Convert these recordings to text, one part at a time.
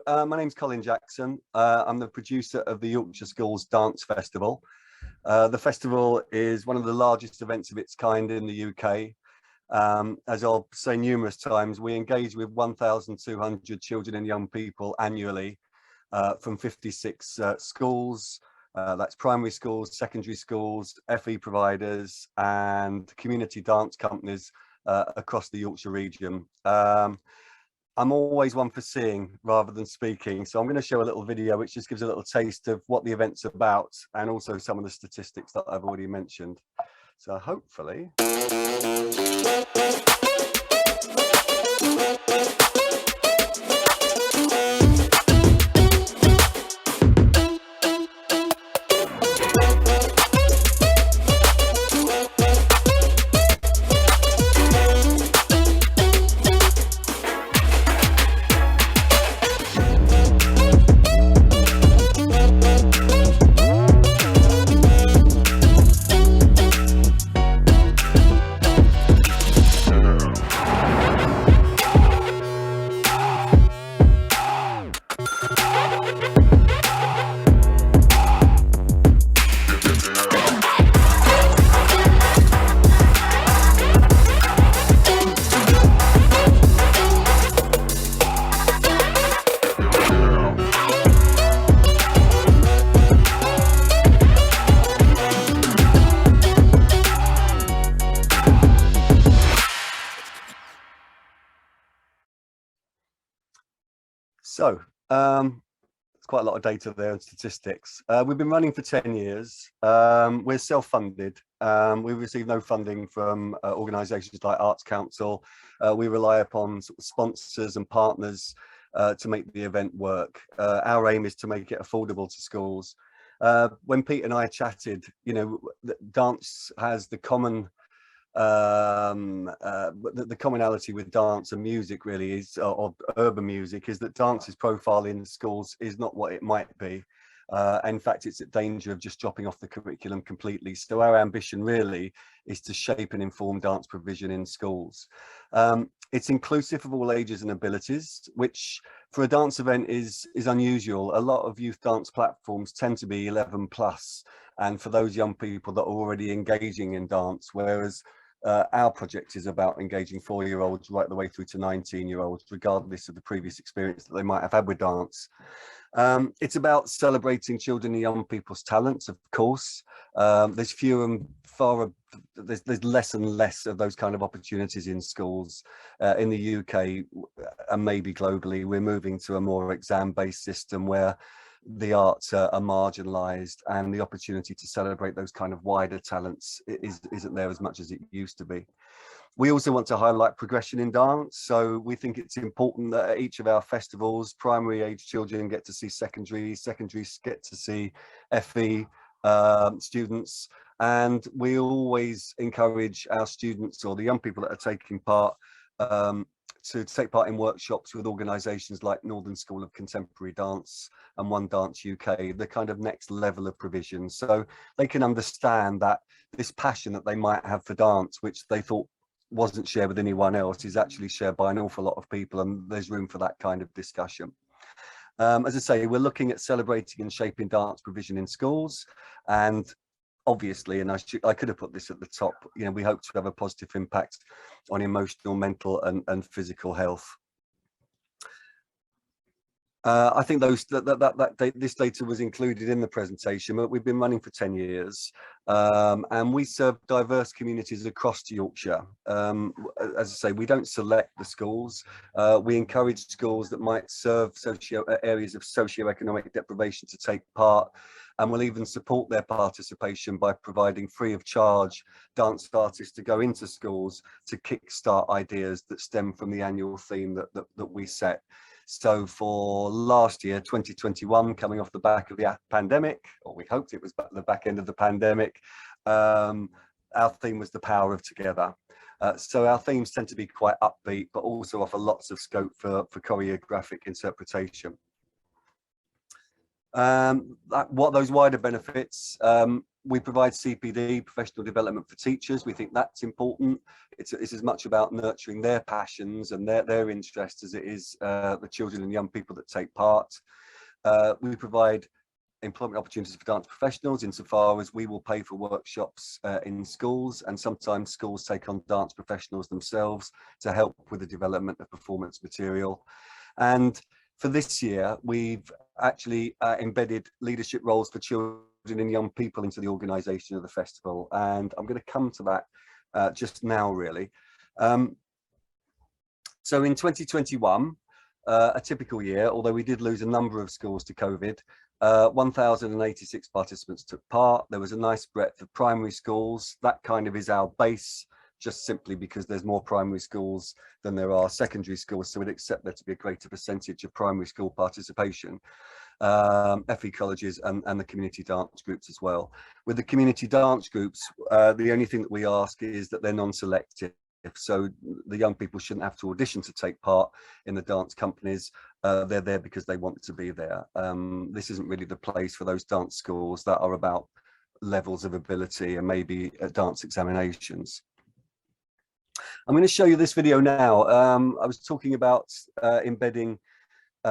My name's Colin Jackson. I'm the producer of the Yorkshire Schools Dance Festival. The festival is one of the largest events of its kind in the UK. As I'll say numerous times, we engage with 1,200 children and young people annually from 56 schools. That's primary schools, secondary schools, FE providers and community dance companies across the Yorkshire region. I'm always one for seeing rather than speaking, so I'm going to show a little video which just gives a little taste of what the event's about and also some of the statistics that I've already mentioned. So hopefully. So it's quite a lot of data there and statistics. We've been running for 10 years. We're self-funded. We receive no funding from organisations like Arts Council. We rely upon sort of sponsors and partners to make the event work. Our aim is to make it affordable to schools. When Pete and I chatted, you know, dance has the common the commonality with dance and music really is, or urban music, is that dance's profile in schools is not what it might be. In fact, it's at danger of just dropping off the curriculum completely. So our ambition really is to shape and inform dance provision in schools. It's inclusive of all ages and abilities, which for a dance event is unusual. A lot of youth dance platforms tend to be 11 plus, and for those young people that are already engaging in dance, whereas our project is about engaging 4-year-olds right the way through to 19-year-olds, regardless of the previous experience that they might have had with dance. It's about celebrating children and young people's talents, of course. There's fewer and far, there's less and less of those kind of opportunities in schools. In the UK and maybe globally, we're moving to a more exam-based system where the arts are marginalized and the opportunity to celebrate those kind of wider talents isn't there as much as it used to be. We also want to highlight progression in dance, so we think it's important that at each of our festivals, primary age children get to see secondaries get to see FE students, and we always encourage our students or the young people that are taking part to take part in workshops with organisations like Northern School of Contemporary Dance and One Dance UK, the kind of next level of provision, so they can understand that this passion that they might have for dance, which they thought wasn't shared with anyone else, is actually shared by an awful lot of people, and there's room for that kind of discussion. As I say, we're looking at celebrating and shaping dance provision in schools, and obviously, and I could have put this at the top, you know, we hope to have a positive impact on emotional, mental and physical health. I think this data was included in the presentation, but we've been running for 10 years and we serve diverse communities across Yorkshire. As I say, we don't select the schools. We encourage schools that might serve areas of socio-economic deprivation to take part, and we'll even support their participation by providing free of charge dance artists to go into schools to kickstart ideas that stem from the annual theme that we set. So for last year, 2021, coming off the back of the pandemic, or we hoped it was the back end of the pandemic, our theme was the power of together. So our themes tend to be quite upbeat, but also offer lots of scope for choreographic interpretation. What those wider benefits, we provide CPD, professional development for teachers. We think that's important. It's as much about nurturing their passions and their interests as it is the children and young people that take part. We provide employment opportunities for dance professionals insofar as we will pay for workshops in schools, and sometimes schools take on dance professionals themselves to help with the development of performance material. And for this year, we've actually embedded leadership roles for children and young people into the organisation of the festival, and I'm going to come to that just now, really. So in 2021, a typical year, although we did lose a number of schools to COVID, 1,086 participants took part. There was a nice breadth of primary schools. That kind of is our base, just simply because there's more primary schools than there are secondary schools, so we'd accept there to be a greater percentage of primary school participation. FE colleges and the community dance groups as well. With the community dance groups, the only thing that we ask is that they're non-selective. So the young people shouldn't have to audition to take part in the dance companies. They're there because they want to be there. This isn't really the place for those dance schools that are about levels of ability and maybe dance examinations. I'm going to show you this video now. I was talking about embedding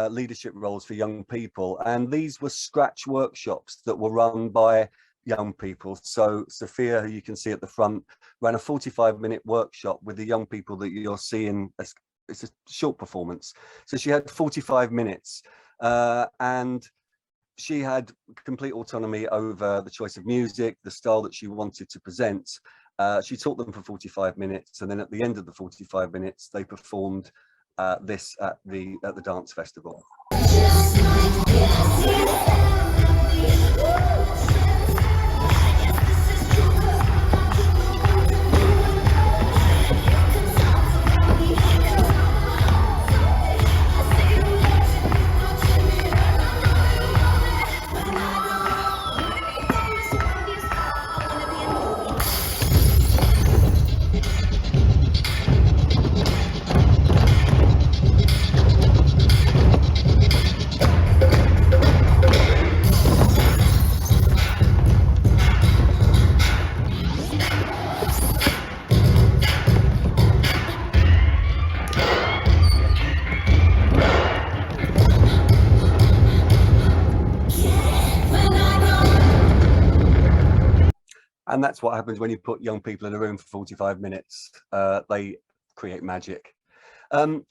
leadership roles for young people, and these were scratch workshops that were run by young people. So Sophia, who you can see at the front, ran a 45-minute workshop with the young people that you're seeing. It's a short performance. So she had 45 minutes and she had complete autonomy over the choice of music, the style that she wanted to present. She taught them for 45 minutes, and then at the end of the 45 minutes, they performed this at the dance festival. And that's what happens when you put young people in a room for 45 minutes. They create magic.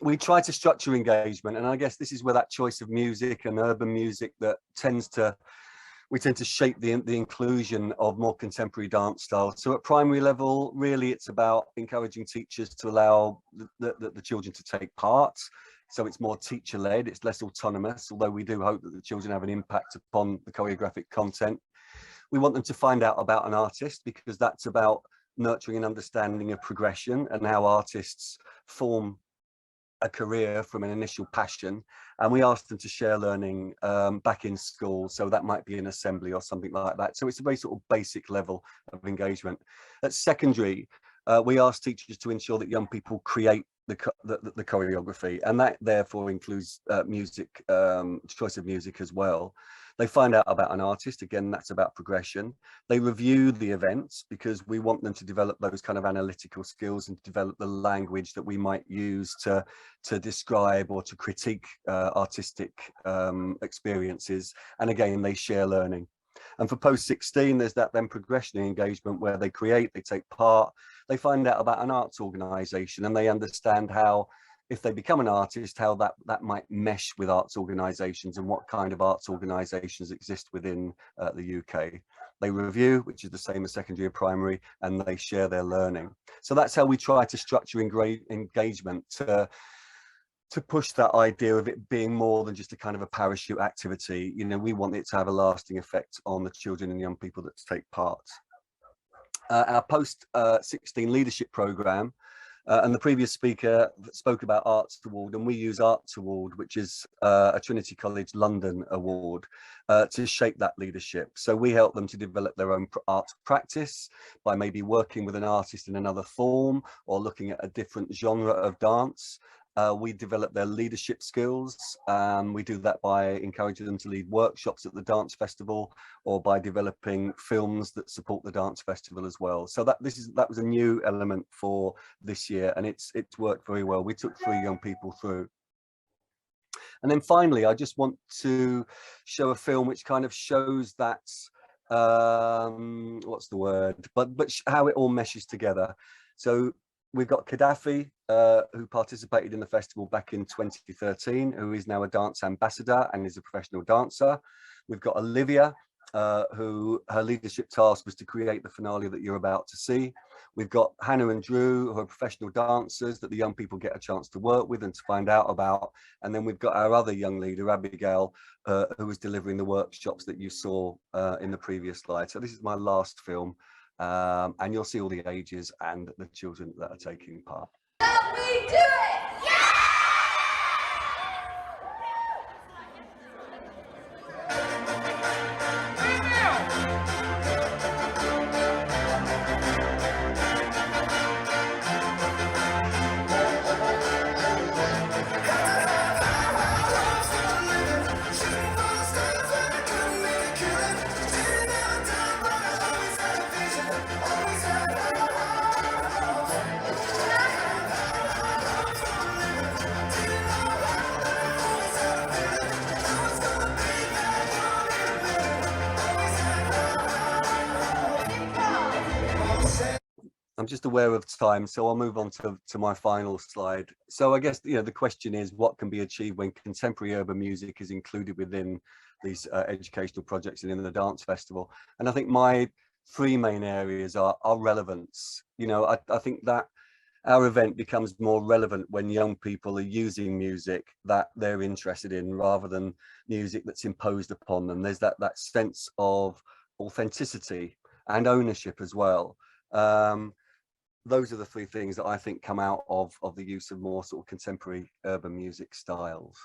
We try to structure engagement, and I guess this is where that choice of music and urban music that we tend to shape the inclusion of more contemporary dance styles. So at primary level, really, it's about encouraging teachers to allow the children to take part. So it's more teacher-led, it's less autonomous, although we do hope that the children have an impact upon the choreographic content. We want them to find out about an artist, because that's about nurturing an understanding of progression and how artists form a career from an initial passion. And we ask them to share learning back in school. So that might be an assembly or something like that. So it's a very sort of basic level of engagement. At secondary, we ask teachers to ensure that young people create the choreography, and that therefore includes music, choice of music as well. They find out about an artist. Again, that's about progression. They review the events, because we want them to develop those kind of analytical skills and develop the language that we might use to describe or to critique artistic experiences. And again, they share learning. And for post-16, there's that then progression engagement where they create, they take part, they find out about an arts organisation, and they understand how, if they become an artist, how that might mesh with arts organisations and what kind of arts organisations exist within the UK. They review, which is the same as secondary or primary, and they share their learning. So that's how we try to structure engagement to push that idea of it being more than just a kind of a parachute activity. You know, we want it to have a lasting effect on the children and young people that take part. Our post-16 leadership programme, and the previous speaker spoke about Arts Award, and we use Arts Award, which is a Trinity College London award, to shape that leadership. So we help them to develop their own art practice by maybe working with an artist in another form or looking at a different genre of dance. We develop their leadership skills. We do that by encouraging them to lead workshops at the dance festival, or by developing films that support the dance festival as well. So that was a new element for this year, and it's worked very well. We took 3 young people through. And then finally, I just want to show a film which kind of shows that, what's the word, but how it all meshes together. So we've got Gaddafi, who participated in the festival back in 2013, who is now a dance ambassador and is a professional dancer. We've got Olivia, who her leadership task was to create the finale that you're about to see. We've got Hannah and Drew, who are professional dancers that the young people get a chance to work with and to find out about. And then we've got our other young leader, Abigail, who was delivering the workshops that you saw in the previous slide. So this is my last film, and you'll see all the ages and the children that are taking part. Help me do it! I'm just aware of time, so I'll move on to my final slide. So I guess, the question is, what can be achieved when contemporary urban music is included within these educational projects and in the dance festival? And I think my 3 main areas are relevance. I think that our event becomes more relevant when young people are using music that they're interested in, rather than music that's imposed upon them. There's that sense of authenticity and ownership as well. Those are the 3 things that I think come out of the use of more sort of contemporary urban music styles.